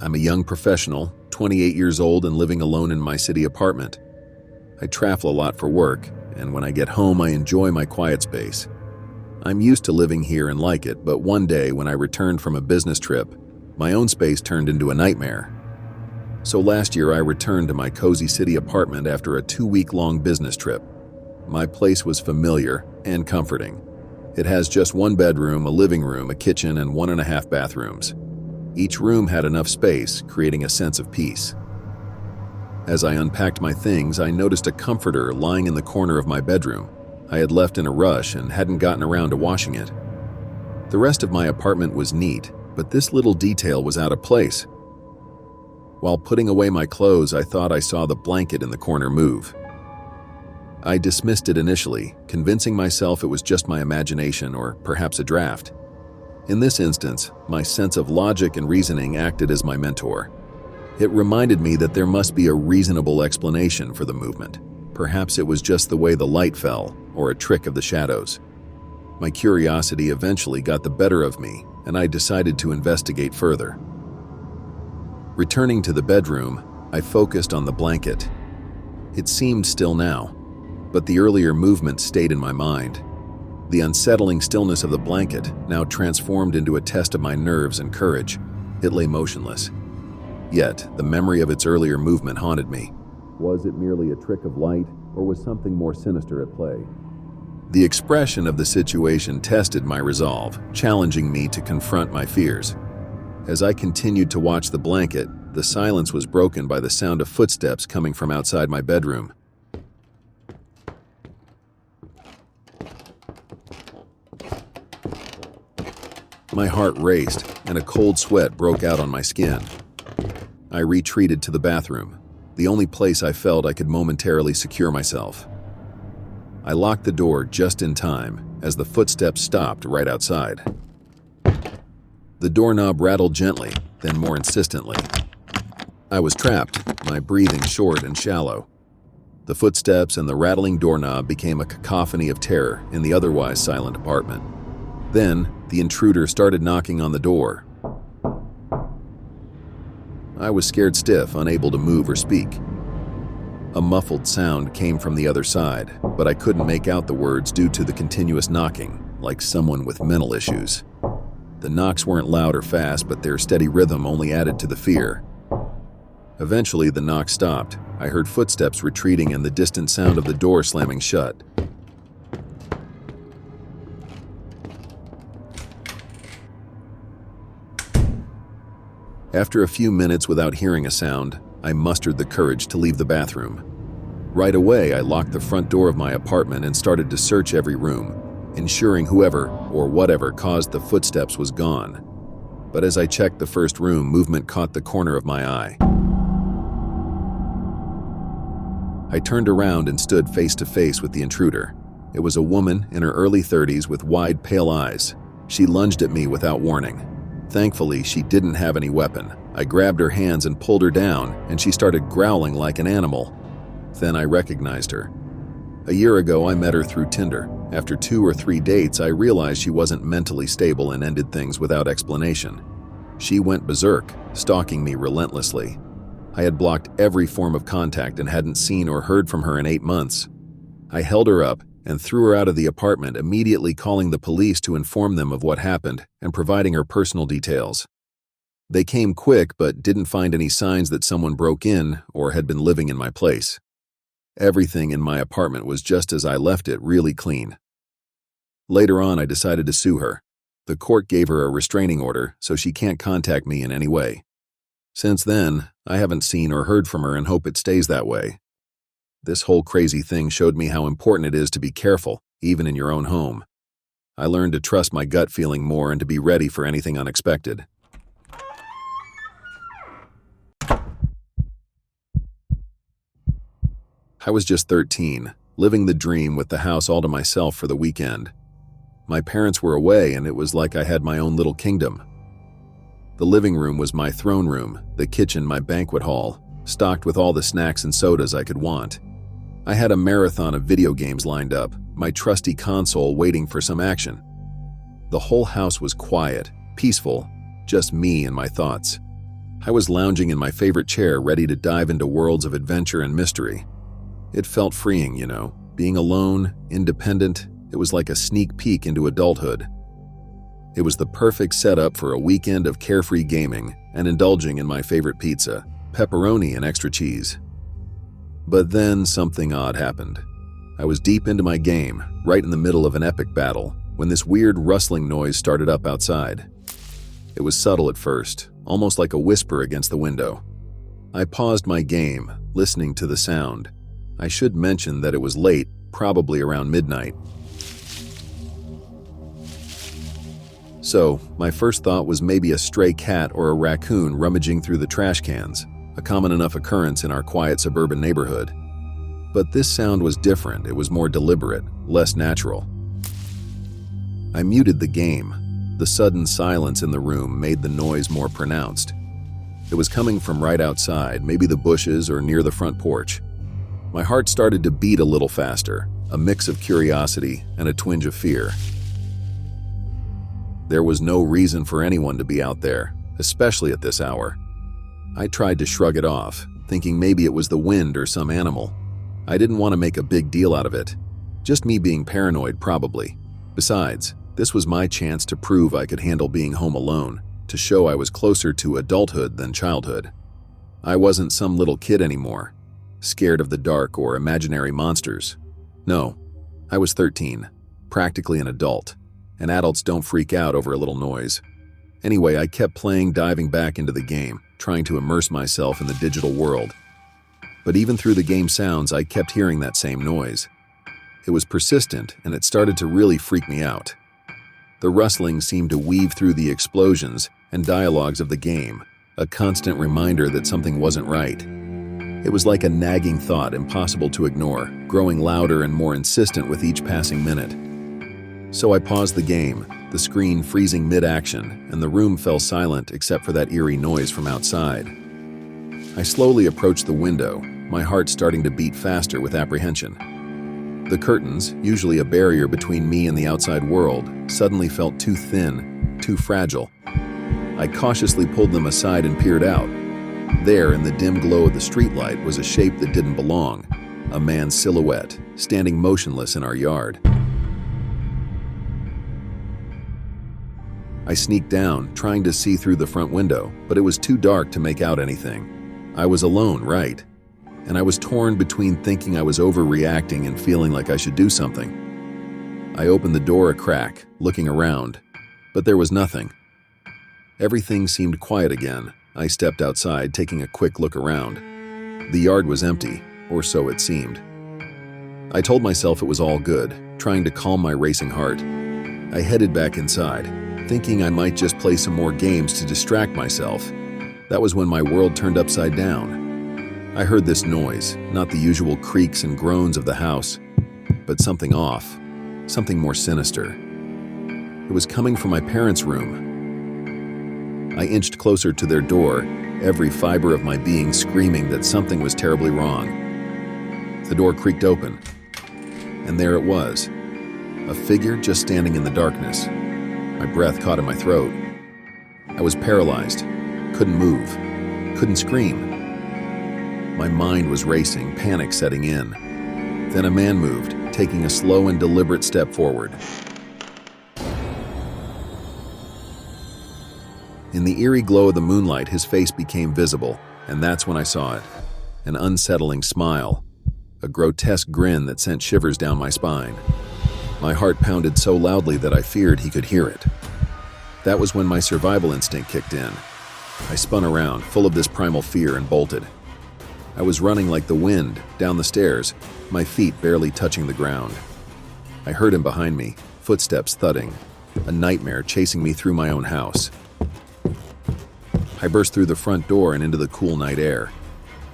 I'm a young professional, 28 years old and living alone in my city apartment. I travel a lot for work, and when I get home I enjoy my quiet space. I'm used to living here and like it, but one day when I returned from a business trip, my own space turned into a nightmare. So last year I returned to my cozy city apartment after a 2-week-long business trip. My place was familiar and comforting. It has just one bedroom, a living room, a kitchen, and 1.5 bathrooms. Each room had enough space, creating a sense of peace. As I unpacked my things, I noticed a comforter lying in the corner of my bedroom. I had left in a rush and hadn't gotten around to washing it. The rest of my apartment was neat, but this little detail was out of place. While putting away my clothes, I thought I saw the blanket in the corner move. I dismissed it initially, convincing myself it was just my imagination or perhaps a draft. In this instance, my sense of logic and reasoning acted as my mentor. It reminded me that there must be a reasonable explanation for the movement. Perhaps it was just the way the light fell, or a trick of the shadows. My curiosity eventually got the better of me, and I decided to investigate further. Returning to the bedroom, I focused on the blanket. It seemed still now, but the earlier movement stayed in my mind. The unsettling stillness of the blanket now transformed into a test of my nerves and courage. It lay motionless. Yet, the memory of its earlier movement haunted me. Was it merely a trick of light, or was something more sinister at play? The expression of the situation tested my resolve, challenging me to confront my fears. As I continued to watch the blanket, the silence was broken by the sound of footsteps coming from outside my bedroom. My heart raced, and a cold sweat broke out on my skin. I retreated to the bathroom, the only place I felt I could momentarily secure myself. I locked the door just in time as the footsteps stopped right outside. The doorknob rattled gently, then more insistently. I was trapped, my breathing short and shallow. The footsteps and the rattling doorknob became a cacophony of terror in the otherwise silent apartment. Then, the intruder started knocking on the door. I was scared stiff, unable to move or speak. A muffled sound came from the other side, but I couldn't make out the words due to the continuous knocking, like someone with mental issues. The knocks weren't loud or fast, but their steady rhythm only added to the fear. Eventually, the knock stopped. I heard footsteps retreating and the distant sound of the door slamming shut. After a few minutes without hearing a sound, I mustered the courage to leave the bathroom. Right away, I locked the front door of my apartment and started to search every room, ensuring whoever or whatever caused the footsteps was gone. But as I checked the first room, movement caught the corner of my eye. I turned around and stood face to face with the intruder. It was a woman in her early 30s with wide, pale eyes. She lunged at me without warning. Thankfully, she didn't have any weapon. I grabbed her hands and pulled her down, and she started growling like an animal. Then I recognized her. A year ago, I met her through Tinder. After 2 or 3 dates, I realized she wasn't mentally stable and ended things without explanation. She went berserk, stalking me relentlessly. I had blocked every form of contact and hadn't seen or heard from her in 8 months. I held her up and threw her out of the apartment, immediately calling the police to inform them of what happened and providing her personal details. They came quick but didn't find any signs that someone broke in or had been living in my place. Everything in my apartment was just as I left it, really clean. Later on, I decided to sue her. The court gave her a restraining order, so she can't contact me in any way. Since then, I haven't seen or heard from her and hope it stays that way. This whole crazy thing showed me how important it is to be careful, even in your own home. I learned to trust my gut feeling more and to be ready for anything unexpected. I was just 13, living the dream with the house all to myself for the weekend. My parents were away and it was like I had my own little kingdom. The living room was my throne room, the kitchen my banquet hall, stocked with all the snacks and sodas I could want. I had a marathon of video games lined up, my trusty console waiting for some action. The whole house was quiet, peaceful, just me and my thoughts. I was lounging in my favorite chair, ready to dive into worlds of adventure and mystery. It felt freeing, being alone, independent. It was like a sneak peek into adulthood. It was the perfect setup for a weekend of carefree gaming and indulging in my favorite pizza, pepperoni and extra cheese. But then something odd happened. I was deep into my game, right in the middle of an epic battle, when this weird rustling noise started up outside. It was subtle at first, almost like a whisper against the window. I paused my game, listening to the sound. I should mention that it was late, probably around midnight. So, my first thought was maybe a stray cat or a raccoon rummaging through the trash cans, a common enough occurrence in our quiet suburban neighborhood. But this sound was different. It was more deliberate, less natural. I muted the game. The sudden silence in the room made the noise more pronounced. It was coming from right outside, maybe the bushes or near the front porch. My heart started to beat a little faster, a mix of curiosity and a twinge of fear. There was no reason for anyone to be out there, especially at this hour. I tried to shrug it off, thinking maybe it was the wind or some animal. I didn't want to make a big deal out of it. Just me being paranoid, probably. Besides, this was my chance to prove I could handle being home alone, to show I was closer to adulthood than childhood. I wasn't some little kid anymore, scared of the dark or imaginary monsters. No, I was 13, practically an adult, and adults don't freak out over a little noise. Anyway, I kept playing, diving back into the game, trying to immerse myself in the digital world. But even through the game sounds, I kept hearing that same noise. It was persistent, and it started to really freak me out. The rustling seemed to weave through the explosions and dialogues of the game, a constant reminder that something wasn't right. It was like a nagging thought, impossible to ignore, growing louder and more insistent with each passing minute. So I paused the game, the screen freezing mid-action, and the room fell silent except for that eerie noise from outside. I slowly approached the window, my heart starting to beat faster with apprehension. The curtains, usually a barrier between me and the outside world, suddenly felt too thin, too fragile. I cautiously pulled them aside and peered out. There, in the dim glow of the streetlight, was a shape that didn't belong, a man's silhouette, standing motionless in our yard. I sneaked down, trying to see through the front window, but it was too dark to make out anything. I was alone, right? And I was torn between thinking I was overreacting and feeling like I should do something. I opened the door a crack, looking around, but there was nothing. Everything seemed quiet again. I stepped outside, taking a quick look around. The yard was empty, or so it seemed. I told myself it was all good, trying to calm my racing heart. I headed back inside, thinking I might just play some more games to distract myself. That was when my world turned upside down. I heard this noise, not the usual creaks and groans of the house, but something off, something more sinister. It was coming from my parents' room. I inched closer to their door, every fiber of my being screaming that something was terribly wrong. The door creaked open, and there it was, a figure just standing in the darkness. My breath caught in my throat. I was paralyzed, couldn't move, couldn't scream. My mind was racing, panic setting in. Then a man moved, taking a slow and deliberate step forward. In the eerie glow of the moonlight, his face became visible, and that's when I saw it. An unsettling smile, a grotesque grin that sent shivers down my spine. My heart pounded so loudly that I feared he could hear it. That was when my survival instinct kicked in. I spun around, full of this primal fear, and bolted. I was running like the wind, down the stairs, my feet barely touching the ground. I heard him behind me, footsteps thudding, a nightmare chasing me through my own house. I burst through the front door and into the cool night air.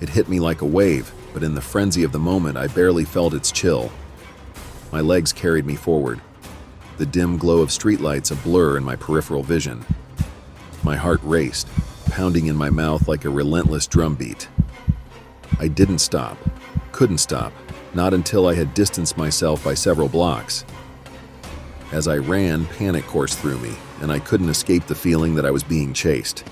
It hit me like a wave, but in the frenzy of the moment, I barely felt its chill. My legs carried me forward, the dim glow of streetlights a blur in my peripheral vision. My heart raced, pounding in my mouth like a relentless drumbeat. I didn't stop, couldn't stop, not until I had distanced myself by several blocks. As I ran, panic coursed through me, and I couldn't escape the feeling that I was being chased.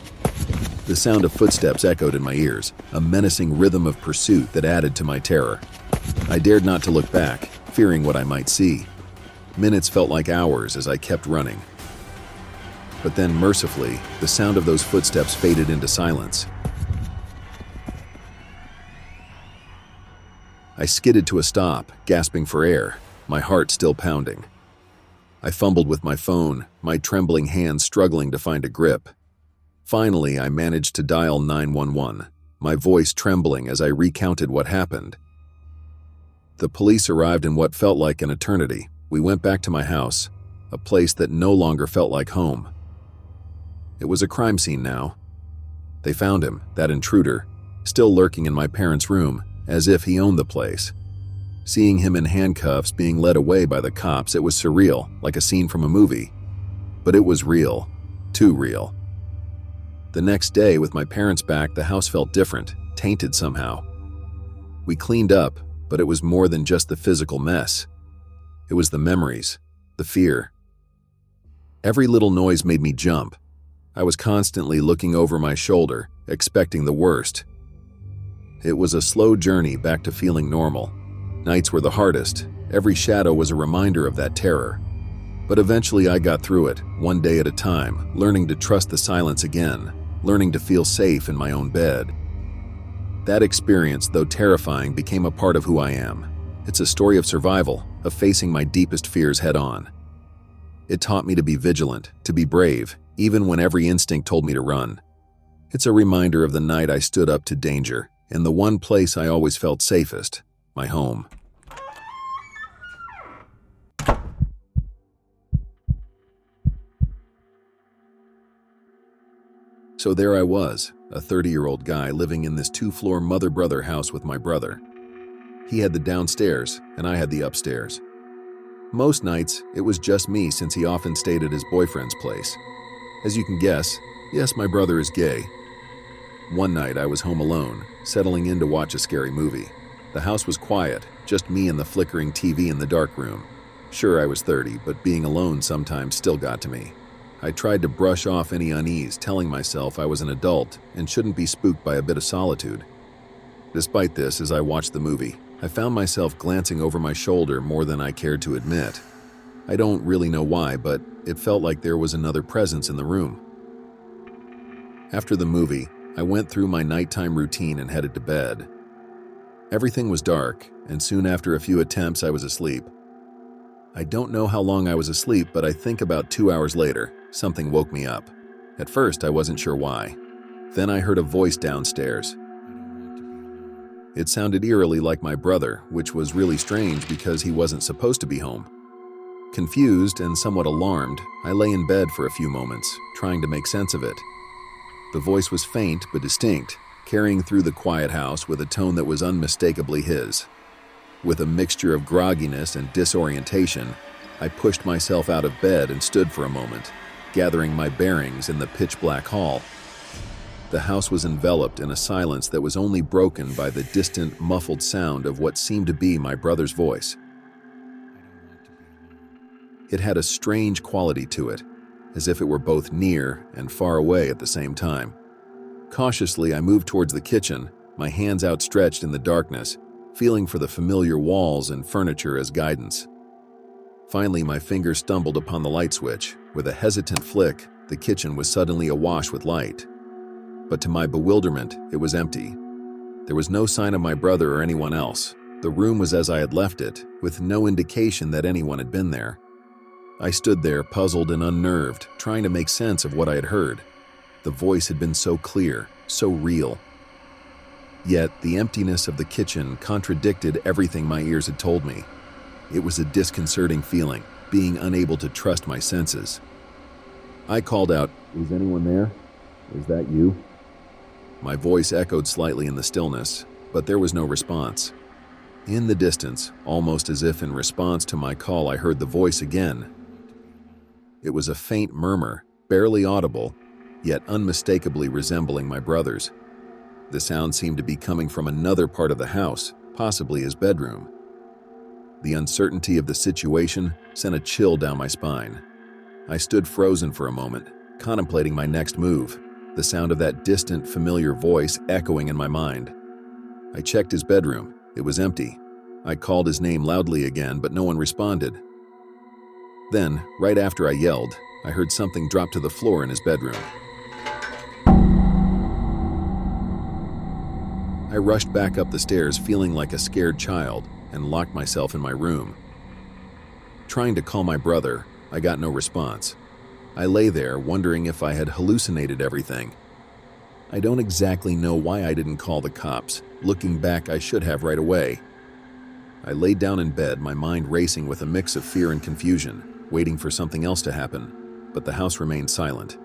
The sound of footsteps echoed in my ears, a menacing rhythm of pursuit that added to my terror. I dared not to look back, fearing what I might see. Minutes felt like hours as I kept running. But then, mercifully, the sound of those footsteps faded into silence. I skidded to a stop, gasping for air, my heart still pounding. I fumbled with my phone, my trembling hands struggling to find a grip. Finally, I managed to dial 911, my voice trembling as I recounted what happened. The police arrived in what felt like an eternity. We went back to my house, a place that no longer felt like home. It was a crime scene now. They found him, that intruder, still lurking in my parents' room, as if he owned the place. Seeing him in handcuffs being led away by the cops, it was surreal, like a scene from a movie. But it was real, too real. The next day, with my parents back, the house felt different, tainted somehow. We cleaned up, but it was more than just the physical mess. It was the memories, the fear. Every little noise made me jump. I was constantly looking over my shoulder, expecting the worst. It was a slow journey back to feeling normal. Nights were the hardest. Every shadow was a reminder of that terror. But eventually I got through it, one day at a time, learning to trust the silence again, learning to feel safe in my own bed. That experience, though terrifying, became a part of who I am. It's a story of survival, of facing my deepest fears head-on. It taught me to be vigilant, to be brave, even when every instinct told me to run. It's a reminder of the night I stood up to danger, and the one place I always felt safest, my home. So there I was, a 30-year-old guy living in this 2-floor mother-brother house with my brother. He had the downstairs, and I had the upstairs. Most nights, it was just me since he often stayed at his boyfriend's place. As you can guess, yes, my brother is gay. One night I was home alone, settling in to watch a scary movie. The house was quiet, just me and the flickering TV in the dark room. Sure, I was 30, but being alone sometimes still got to me. I tried to brush off any unease, telling myself I was an adult and shouldn't be spooked by a bit of solitude. Despite this, as I watched the movie, I found myself glancing over my shoulder more than I cared to admit. I don't really know why, but it felt like there was another presence in the room. After the movie, I went through my nighttime routine and headed to bed. Everything was dark, and soon after a few attempts, I was asleep. I don't know how long I was asleep, but I think about 2 hours later, something woke me up. At first, I wasn't sure why. Then I heard a voice downstairs. It sounded eerily like my brother, which was really strange because he wasn't supposed to be home. Confused and somewhat alarmed, I lay in bed for a few moments, trying to make sense of it. The voice was faint but distinct, carrying through the quiet house with a tone that was unmistakably his. With a mixture of grogginess and disorientation, I pushed myself out of bed and stood for a moment, gathering my bearings in the pitch-black hall. The house was enveloped in a silence that was only broken by the distant, muffled sound of what seemed to be my brother's voice. It had a strange quality to it, as if it were both near and far away at the same time. Cautiously, I moved towards the kitchen, my hands outstretched in the darkness, feeling for the familiar walls and furniture as guidance. Finally, my finger stumbled upon the light switch. With a hesitant flick, the kitchen was suddenly awash with light. But to my bewilderment, it was empty. There was no sign of my brother or anyone else. The room was as I had left it, with no indication that anyone had been there. I stood there, puzzled and unnerved, trying to make sense of what I had heard. The voice had been so clear, so real. Yet, the emptiness of the kitchen contradicted everything my ears had told me. It was a disconcerting feeling, being unable to trust my senses. I called out, "Is anyone there? Is that you?" My voice echoed slightly in the stillness, but there was no response. In the distance, almost as if in response to my call, I heard the voice again. It was a faint murmur, barely audible, yet unmistakably resembling my brother's. The sound seemed to be coming from another part of the house, possibly his bedroom. The uncertainty of the situation sent a chill down my spine. I stood frozen for a moment, contemplating my next move. the sound of that distant, familiar voice echoing in my mind. I checked his bedroom. It was empty. I called his name loudly again, but no one responded. Then, right after I yelled, I heard something drop to the floor in his bedroom. I rushed back up the stairs feeling like a scared child and locked myself in my room. Trying to call my brother, I got no response. I lay there wondering if I had hallucinated everything. I don't exactly know why I didn't call the cops. Looking back, I should have right away. I laid down in bed, my mind racing with a mix of fear and confusion, waiting for something else to happen, but the house remained silent.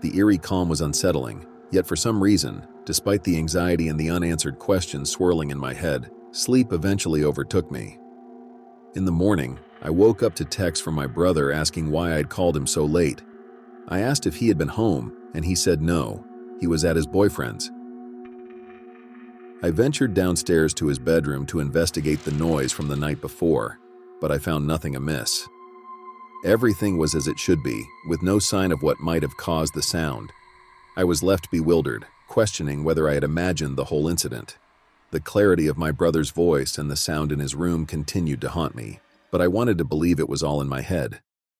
The eerie calm was unsettling, yet for some reason, despite the anxiety and the unanswered questions swirling in my head, sleep eventually overtook me. In the morning, I woke up to text from my brother asking why I'd called him so late. I asked if he had been home, and he said no, he was at his boyfriend's. I ventured downstairs to his bedroom to investigate the noise from the night before, but I found nothing amiss. Everything was as it should be, with no sign of what might have caused the sound. I was left bewildered, questioning whether I had imagined the whole incident. The clarity of my brother's voice and the sound in his room continued to haunt me, but I wanted to believe it was all in my head.